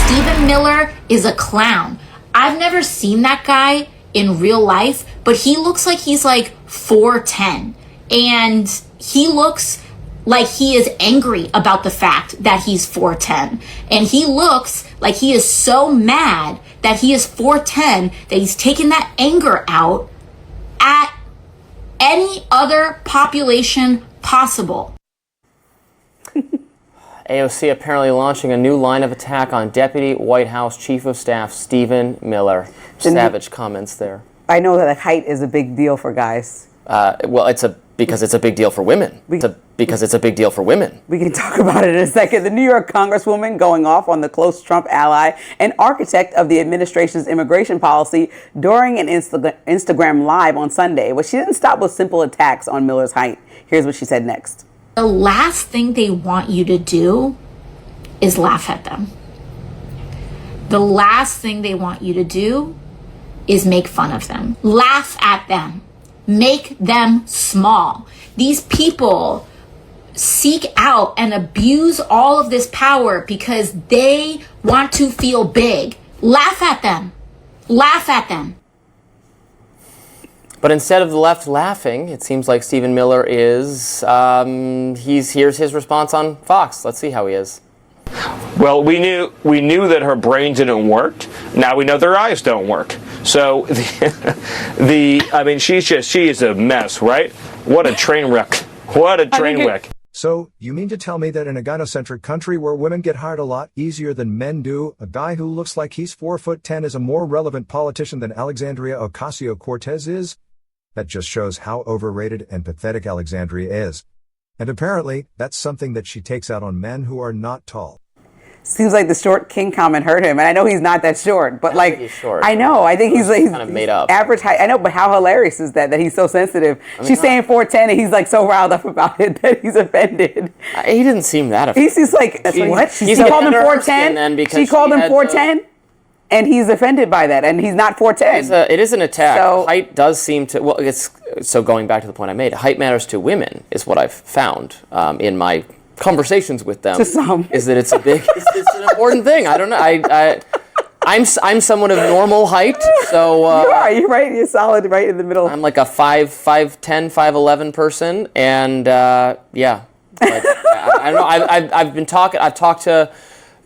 Stephen Miller is a clown. I've never seen that guy in real life, but he looks like he's like 4'10", and he looks like he is angry about the fact that he's 4'10", and he looks like he is so mad that he is 4'10", that he's taking that anger out at any other population possible. AOC apparently launching a new line of attack on Deputy White House Chief of Staff Stephen Miller. Savage comments there. I know that height is a big deal for guys. Well, because it's a big deal for women. Because it's a big deal for women. We can talk about it in a second. The New York Congresswoman going off on the close Trump ally and architect of the administration's immigration policy during an Instagram Live on Sunday. But she didn't stop with simple attacks on Miller's height. Here's what she said next. The last thing they want you to do is laugh at them. The last thing they want you to do is make fun of them. Laugh at them. Make them small. These people seek out and abuse all of this power because they want to feel big. Laugh at them. Laugh at them. But instead of the left laughing, it seems like Stephen Miller is, here's his response on Fox. Let's see how he is. Well, we knew that her brain didn't work. Now we know their eyes don't work. So I mean, she is a mess, right? What a train wreck. What a train wreck. So, you mean to tell me that in a gynocentric country where women get hired a lot easier than men do, a guy who looks like he's 4'10" is a more relevant politician than Alexandria Ocasio-Cortez is? That just shows how overrated and pathetic Alexandria is. And apparently, that's something that she takes out on men who are not tall. Seems like the short king comment hurt him, and I know he's not that short, but like, he's short. I know, I think he's kind of made up. Average height. I know, but how hilarious is that he's so sensitive? She's saying 4'10", and he's like so riled up about it that he's offended. He didn't seem that offended. He's just like, what? She called him 4'10"? She called him 4'10"? And he's offended by that, and he's not 4'10". It is an attack. So, height does seem to, well, so going back to the point I made, height matters to women is what I've found in my conversations with them. To some. Is that it's a big, it's an important thing. I don't know. I'm someone of normal height, so. You're right. You're solid right in the middle. I'm like a 5'10", 5'11" person, and yeah. But, I don't know. I've talked to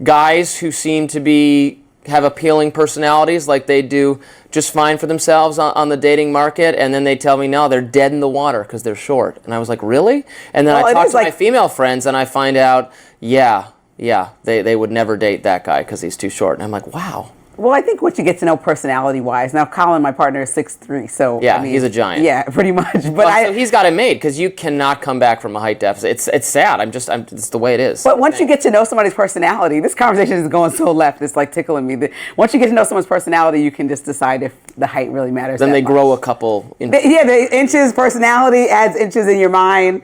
guys who seem to have appealing personalities, like they do just fine for themselves on the dating market, and then they tell me, no, they're dead in the water because they're short. And I was like, really? And then I talk to my female friends, and I find out, yeah, they would never date that guy because he's too short. And I'm like, wow. Well, I think what you get to know personality-wise. Now, Colin, my partner, is 6'3", so yeah, I mean, he's a giant. Yeah, pretty much. But so he's got it made because you cannot come back from a height deficit. It's sad. It's the way it is. But once you get to know somebody's personality, this conversation is going so left. It's like tickling me. Once you get to know someone's personality, you can just decide if the height really matters. Then they grow a couple inches. Yeah, the inches. Personality adds inches in your mind.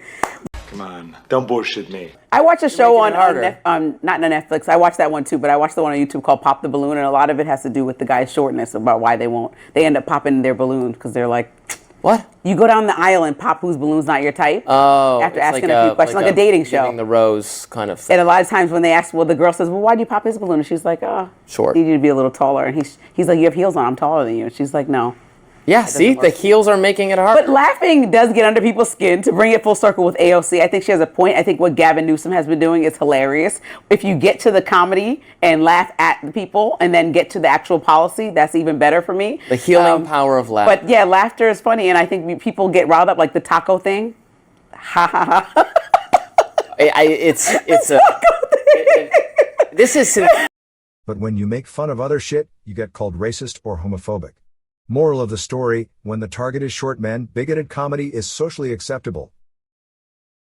Come on, don't bullshit me. I watch a show on not on Netflix. I watch that one too, but I watch the one on YouTube called Pop the Balloon, and a lot of it has to do with the guy's shortness, about why they end up popping their balloon because they're like, what? You go down the aisle and pop whose balloon's not your type. Oh, after asking a few questions, like a dating show. Giving the rose kind of thing. And a lot of times when they ask, well, the girl says, well, why do you pop his balloon? And she's like, oh, short. I need you to be a little taller. And he's like, you have heels on. I'm taller than you. And she's like, no. Yeah, see, the heels are making it hard. But laughing does get under people's skin. To bring it full circle with AOC, I think she has a point. I think what Gavin Newsom has been doing is hilarious. If you get to the comedy and laugh at the people and then get to the actual policy, that's even better for me. The healing power of laughter. But yeah, laughter is funny, and I think people get riled up, like the taco thing. Ha ha ha. This is. But when you make fun of other shit, you get called racist or homophobic. Moral of the story, when the target is short men, bigoted comedy is socially acceptable.